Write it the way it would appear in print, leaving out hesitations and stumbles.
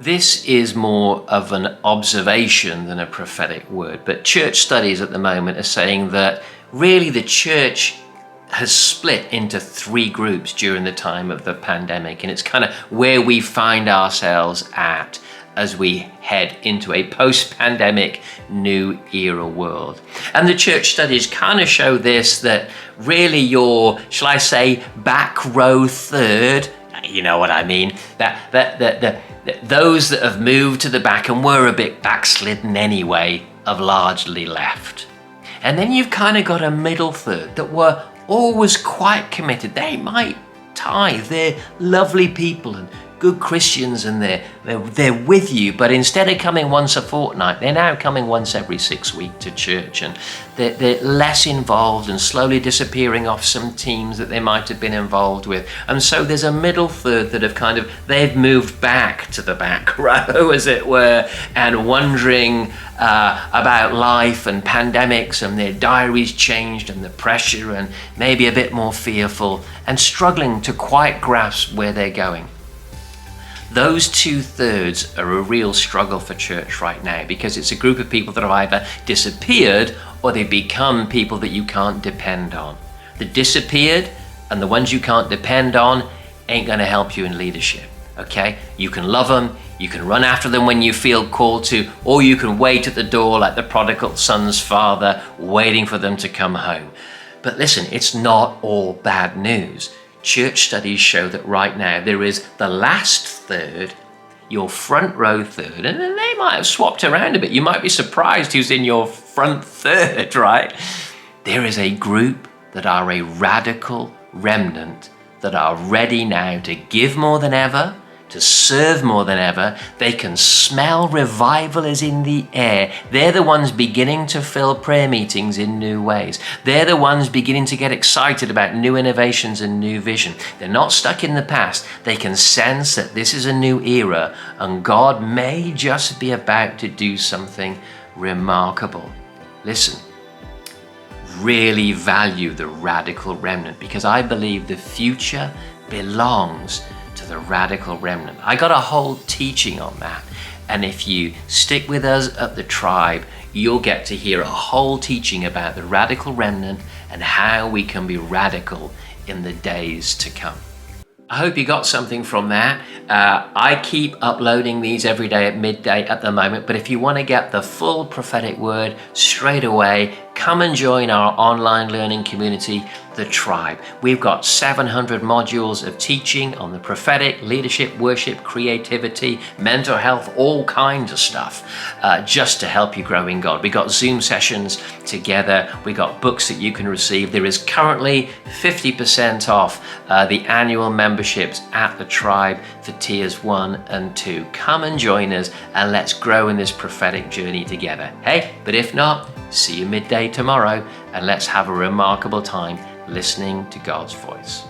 This is more of an observation than a prophetic word, but church studies at the moment are saying that really the church has split into three groups during the time of the pandemic, and it's kind of where we find ourselves at as we head into a post-pandemic new era world. And the church studies kind of show this, that really your, shall I say, back row third, you know what I mean, those that have moved to the back and were a bit backslidden anyway have largely left. And then you've kind of got a middle third that were always quite committed. They might tithe, they're lovely people and good Christians, and they're with you, but instead of coming once a fortnight, they're now coming once every 6 weeks to church, and they're less involved and slowly disappearing off some teams that they might have been involved with. And so there's a middle third that have they've moved back to the back row, as it were, and wondering about life and pandemics, and their diaries changed and the pressure, and maybe a bit more fearful and struggling to quite grasp where they're going. Those 2/3 are a real struggle for church right now, because it's a group of people that have either disappeared or they become people that you can't depend on. The disappeared and the ones you can't depend on ain't going to help you in leadership, okay? You can love them, you can run after them when you feel called to, or you can wait at the door like the prodigal son's father, waiting for them to come home. But listen, it's not all bad news. Church studies show that right now there is the last third, your front row third, and then they might have swapped around a bit. You might be surprised who's in your front third, right? There is a group that are a radical remnant that are ready now to give more than ever, to serve more than ever. They can smell revival is in the air. They're the ones beginning to fill prayer meetings in new ways. They're the ones beginning to get excited about new innovations and new vision. They're not stuck in the past. They can sense that this is a new era and God may just be about to do something remarkable. Listen, really value the radical remnant, because I believe the future belongs to the radical remnant. I got a whole teaching on that, and if you stick with us at the Tribe, you'll get to hear a whole teaching about the radical remnant and how we can be radical in the days to come. I hope you got something from that. I keep uploading these every day at midday at the moment, but if you want to get the full prophetic word straight away, come and join our online learning community, The Tribe. We've got 700 modules of teaching on the prophetic, leadership, worship, creativity, mental health, all kinds of stuff, just to help you grow in God. We got Zoom sessions together. We got books that you can receive. There is currently 50% off the annual memberships at The Tribe for tiers 1 and 2. Come and join us and let's grow in this prophetic journey together. Hey, but if not, see you midday tomorrow, and let's have a remarkable time listening to God's voice.